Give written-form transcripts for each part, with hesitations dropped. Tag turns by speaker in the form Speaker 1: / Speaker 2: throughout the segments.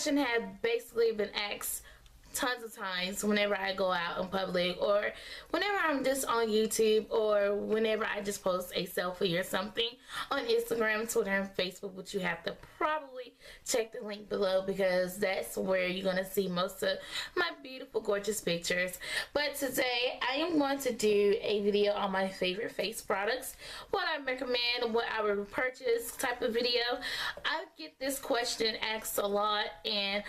Speaker 1: question has basically been asked tons of times whenever I go out in public, or whenever I'm just on YouTube, or whenever I just post a selfie or something on Instagram, Twitter, and Facebook, which you have to probably check the link below because that's where you're going to see most of my beautiful, gorgeous pictures. But today I am going to do a video on my favorite face products, what I recommend, what I would purchase type of video. I get this question asked a lot, and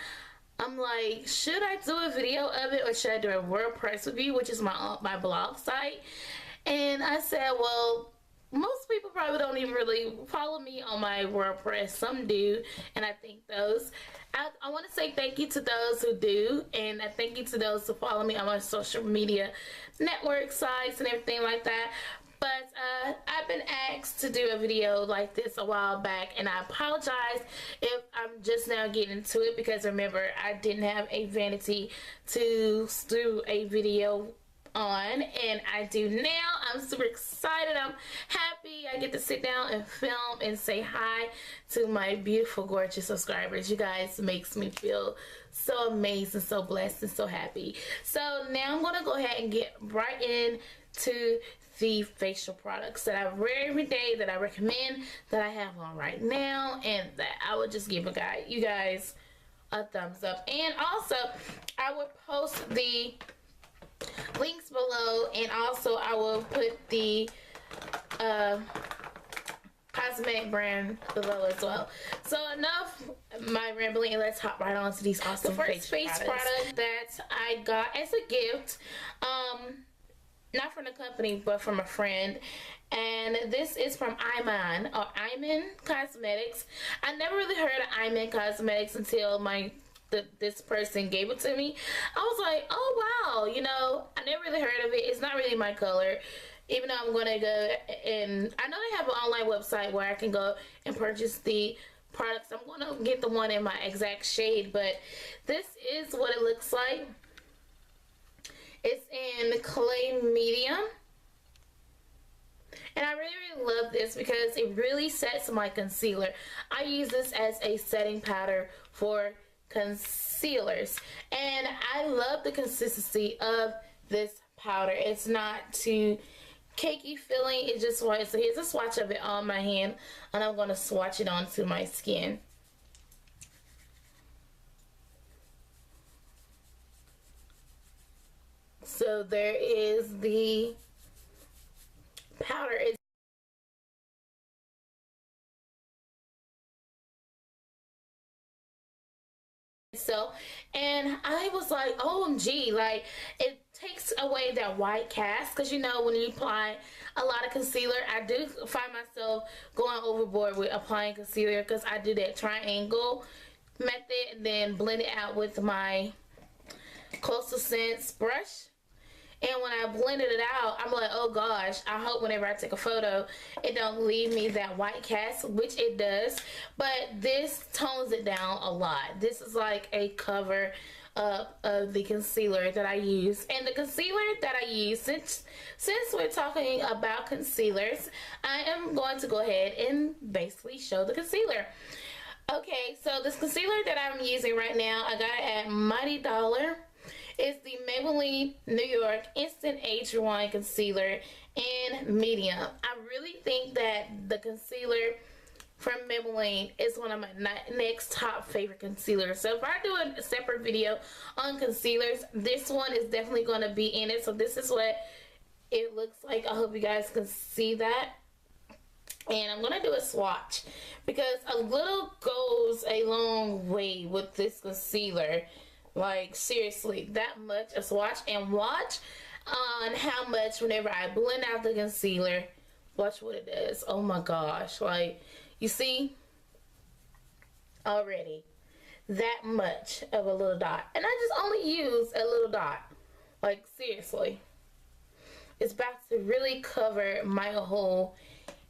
Speaker 1: I'm like, should I do a video of it, or should I do a WordPress review, which is my blog site? And I said, well, most people probably don't even really follow me on my WordPress. Some do, and I thank those. I want to say thank you to those who do, and I thank you to those who follow me on my social media network sites and everything like that. But I've been asked to do a video like this a while back, and I apologize if I'm just now getting into it, because remember, I didn't have a vanity to do a video on, and I do now. I'm super excited. I'm happy I get to sit down and film and say hi to my beautiful, gorgeous subscribers. You guys makes me feel so amazing, so blessed, and so happy. So now I'm going to go ahead and get right into the facial products that I wear every day, that I recommend, that I have on right now, and that I would just give you guys a thumbs up. And also, I will post the links below, and also I will put the cosmetic brand below as well. So enough my rambling, let's hop right on to these awesome face product that I got as a gift. Not from the company, but from a friend, and this is from IMAN, or IMAN Cosmetics. I never really heard of IMAN Cosmetics until this person gave it to me. I was like, oh wow, you know, I never really heard of it. It's not really my color, even though I'm gonna go, and I know they have an online website where I can go and purchase the products. I'm gonna get the one in my exact shade, but this is what it looks like. It's in clay medium, and I really love this because it really sets my concealer. I use this as a setting powder for concealers, and I love the consistency of this powder. It's not too cakey feeling. It just was. So here's a swatch of it on my hand, and I'm going to swatch it onto my skin. So there is the powder itself, and I was like, OMG, like, it takes away that white cast, because you know, when you apply a lot of concealer, I do find myself going overboard with applying concealer, because I do that triangle method and then blend it out with my Closer Sense brush. And when I blended it out, I'm like, oh gosh, I hope whenever I take a photo, it don't leave me that white cast, which it does. But this tones it down a lot. This is like a cover up of the concealer that I use. And the concealer that I use, since we're talking about concealers, I am going to go ahead and basically show the concealer. Okay, so this concealer that I'm using right now, I got it at Mighty Dollar. It's the Maybeline New York Instant Age Rewind Concealer in medium. I really think that the concealer from Maybeline is one of my next top favorite concealers. So if I do a separate video on concealers, this one is definitely going to be in it. So this is what it looks like. I hope you guys can see that. And I'm going to do a swatch, because a little goes a long way with this concealer. Like, seriously, that much. A swatch, and watch on how much whenever I blend out the concealer, watch what it does. Oh my gosh, like, you see already that much of a little dot, and I just only use a little dot. Like, seriously, it's about to really cover my whole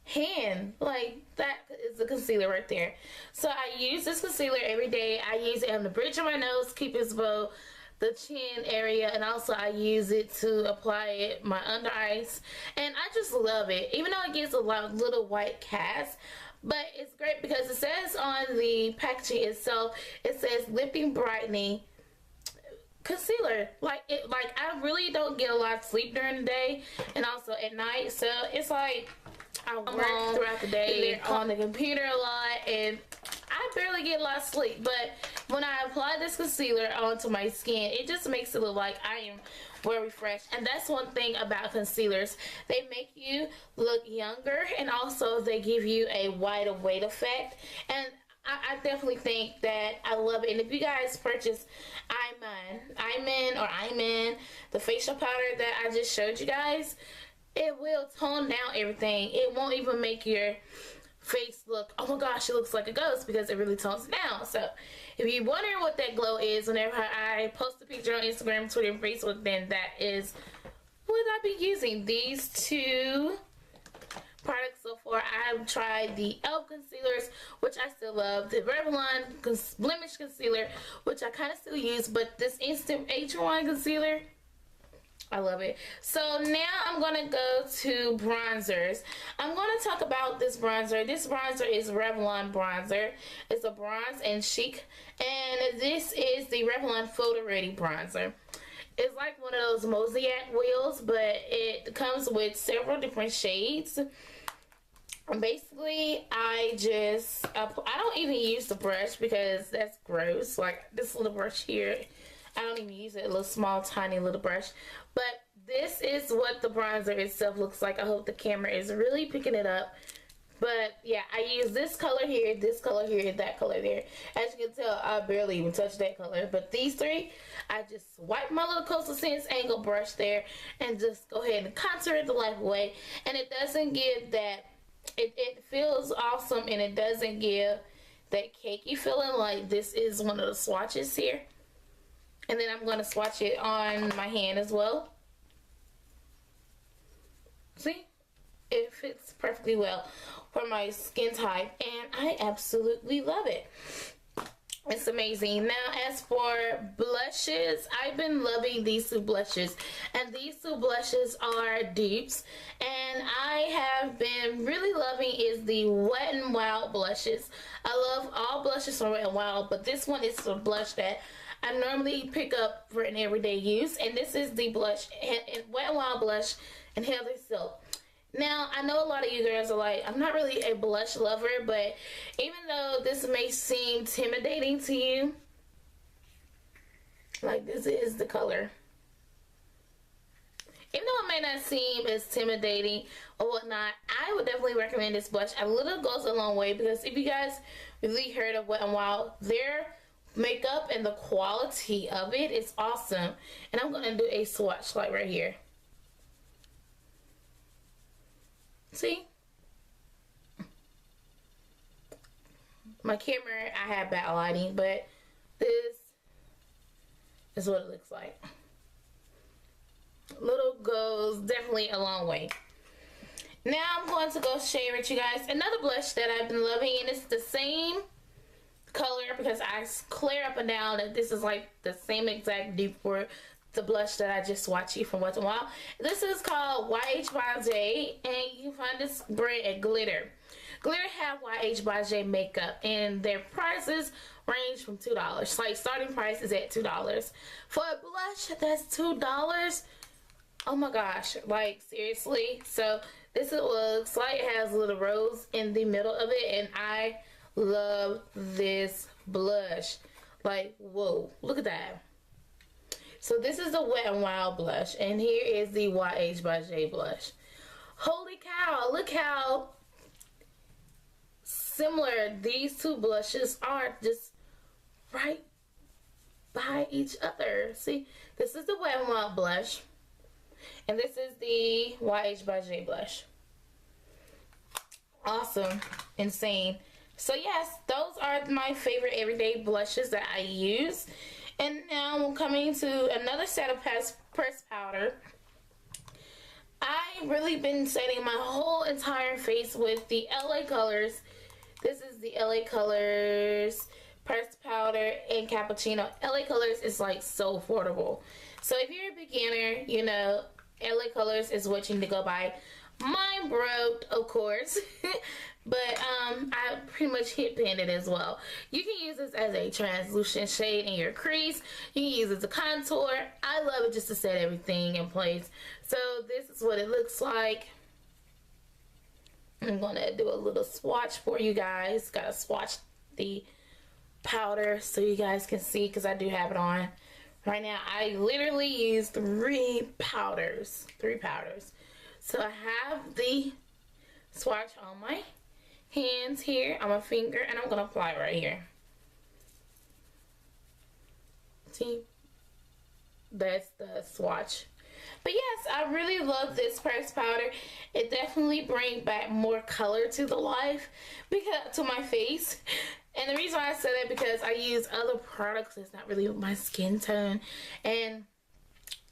Speaker 1: hand. Like, that is the concealer right there. So I use this concealer every day. I use it on the bridge of my nose, keep it below the chin area, and also I use it to apply it my under eyes, and I just love it. Even though it gives a little white cast, But it's great because it says on the packaging itself, it says lifting brightening concealer. Like I really don't get a lot of sleep during the day and also at night, so it's like I work throughout the day on the computer a lot and I barely get a lot of sleep. But when I apply this concealer onto my skin, it just makes it look like I am well refreshed. And that's one thing about concealers, they make you look younger and also they give you a wide awake effect. And I definitely think that I love it. And if you guys purchase IMAN, the facial powder that I just showed you guys, it will tone down everything. It won't even make your face look, oh my gosh, it looks like a ghost, because it really tones it down. So if you're wondering what that glow is whenever I post a picture on Instagram, Twitter, and Facebook, then that is what I be using. These two products so far. I've tried the e.l.f. concealers, which I still love, the Revlon blemish concealer, which I kind of still use, but this instant H1 concealer, I love it. So now I'm going to go to bronzers. I'm going to talk about this bronzer. This bronzer is Revlon bronzer. It's a bronze and chic, and this is the Revlon Photo Ready bronzer. It's like one of those mosaic wheels, but it comes with several different shades. Basically, I don't even use the brush because that's gross. Like this little brush here, I don't even use it. A little small, tiny little brush. But this is what the bronzer itself looks like. I hope the camera is really picking it up. But yeah, I use this color here, that color there. As you can tell, I barely even touch that color. But these three, I just wipe my little Coastal Scents angle brush there and just go ahead and contour it the life away. And it doesn't give that, it feels awesome, and it doesn't give that cakey feeling like this is one of the swatches here. And then I'm going to swatch it on my hand as well. See? It fits perfectly well for my skin type, and I absolutely love it. It's amazing. Now, as for blushes, I've been loving these two blushes, and these two blushes are dupes, and I have been really loving is the Wet n Wild blushes. I love all blushes from Wet n Wild, but this one is the blush that I normally pick up for an everyday use, and this is the blush, Wet n Wild blush in Heather Silk. Now, I know a lot of you girls are like, I'm not really a blush lover, but even though this may seem intimidating to you, like this is the color. Even though it may not seem as intimidating or whatnot, I would definitely recommend this blush. A little goes a long way, because if you guys really heard of Wet n Wild, their makeup and the quality of it is awesome. And I'm going to do a swatch like right here. See? My camera, I have bad lighting, but this is what it looks like. Little goes definitely a long way. Now I'm going to go share with you guys another blush that I've been loving, and it's the same color, because I clear up and down that this is like the same exact dupe for the blush that I just swatched you from Wet n Wild. This is called BEjha, and you can find this brand at Glitter. Glitter have BEjha makeup, and their prices range from $2. Like starting price is at $2 for a blush that's $2. Oh my gosh, like seriously. So this is what it looks like. It has a little rose in the middle of it, and I love this blush. Like, whoa, look at that. So this is the Wet n Wild blush, and here is the BEjha blush. Holy cow, look how similar these two blushes are, just right by each other. See, this is the Wet n Wild blush, and this is the BEjha blush. Awesome, insane. So yes, those are my favorite everyday blushes that I use. And now I'm coming to another set of pressed powder. I've really been setting my whole entire face with the LA Colors. This is the LA Colors pressed powder in cappuccino. LA Colors is like so affordable. So if you're a beginner, you know, LA Colors is what you need to go buy. Mine broke, of course, but I pretty much hit panned it as well. You can use this as a translucent shade in your crease. You can use it to contour. I love it just to set everything in place. So this is what it looks like. I'm gonna do a little swatch for you guys. Gotta swatch the powder so you guys can see, because I do have it on right now. I literally used three powders. So I have the swatch on my hands here, on my finger, and I'm gonna apply it right here. See, that's the swatch. But yes, I really love this pressed powder. It definitely brings back more color to the life, to my face. And the reason why I say that, because I use other products that's not really my skin tone, and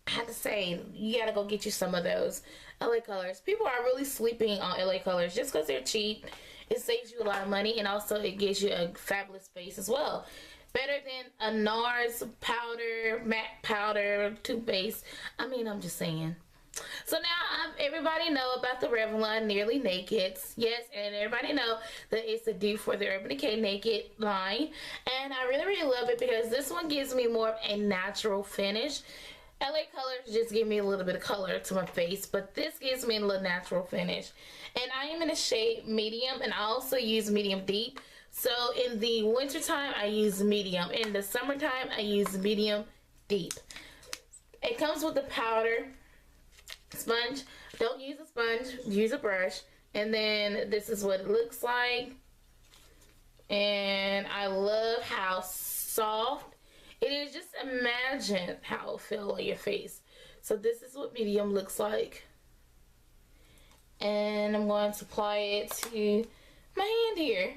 Speaker 1: I have to say, you gotta go get you some of those LA colors. People are really sleeping on LA colors just because they're cheap. It saves you a lot of money, and also it gives you a fabulous face as well. Better than a NARS powder, MAC powder, toothpaste. I mean, I'm just saying. So now everybody know about the Revlon Nearly Naked. Yes, and everybody know that it's a dupe for the Urban Decay Naked line. And I really, really love it because this one gives me more of a natural finish. LA colors just give me a little bit of color to my face, but this gives me a little natural finish. And I am in a shade medium, and I also use medium deep. So in the wintertime, I use medium. In the summertime, I use medium deep. It comes with the powder, sponge. Don't use a sponge, use a brush. And then this is what it looks like. And I love how soft it is. Just imagine how it'll feel on your face. So this is what medium looks like. And I'm going to apply it to my hand here.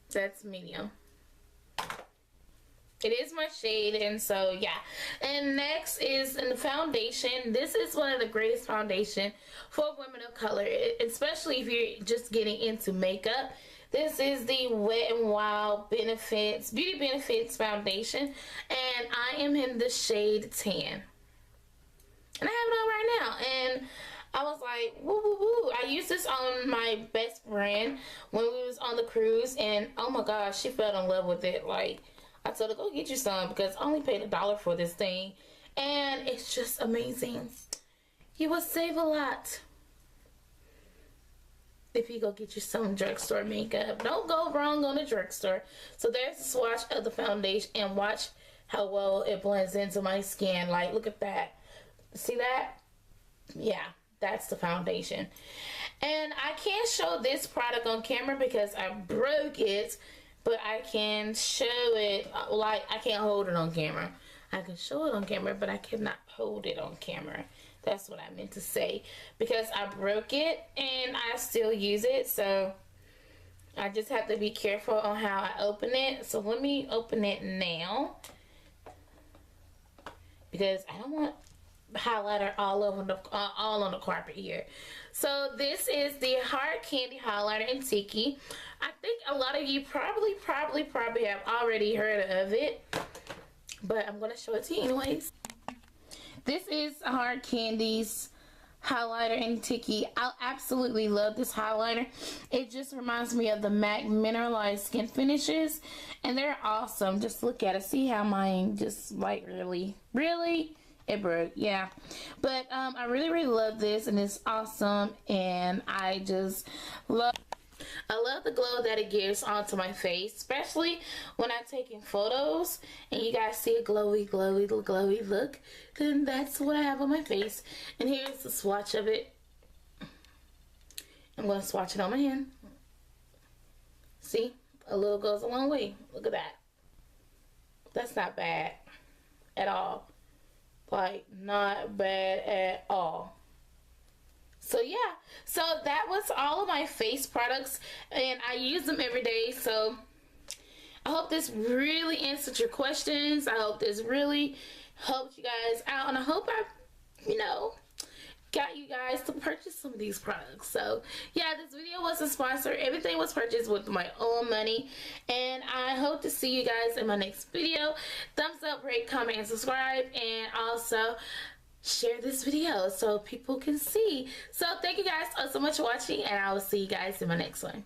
Speaker 1: That's medium. It is my shade, and so yeah. And next is in the foundation. This is one of the greatest foundation for women of color, especially if you're just getting into makeup. This is the Wet n Wild Benefits Beauty Benefits foundation, and I am in the shade 10. And I have it on right now, and I was like, woo woo woo. I used this on my best friend when we was on the cruise, and oh my gosh, she fell in love with it. Like, I told her, go get you some, because I only paid $1 for this thing, and it's just amazing. You will save a lot if you go get you some drugstore makeup. Don't go wrong on the drugstore. So there's a swatch of the foundation, and watch how well it blends into my skin. Like, look at that. See that? Yeah, that's the foundation. And I can't show this product on camera because I broke it, but I can show it, like, I can't hold it on camera. I can show it on camera, but I cannot hold it on camera. That's what I meant to say, because I broke it and I still use it, so I just have to be careful on how I open it. So let me open it now, because I don't want highlighter all on the carpet here. So this is the Hard Candy highlighter in Tiki. I think a lot of you probably have already heard of it, but I'm gonna show it to you anyways. This is Hard Candy's highlighter in Tiki. I absolutely love this highlighter. It just reminds me of the MAC mineralized skin finishes, and they're awesome. Just look at it. See how mine just like really it broke, yeah. But I really love this, and it's awesome, and I love the glow that it gives onto my face, especially when I'm taking photos and you guys see a glowy look. Then that's what I have on my face. And here's the swatch of it. I'm going to swatch it on my hand. See, a little goes a long way. Look at that. That's not bad at all. Like, not bad at all. So yeah, so that was all of my face products, and I use them every day. So I hope this really answered your questions. I hope this really helped you guys out, and I hope I, got you guys to purchase some of these products. So yeah, this video was a sponsor. Everything was purchased with my own money, and I hope to see you guys in my next video. Thumbs up, rate, comment, and subscribe, and also share this video so people can see. So thank you guys so much for watching, and I will see you guys in my next one.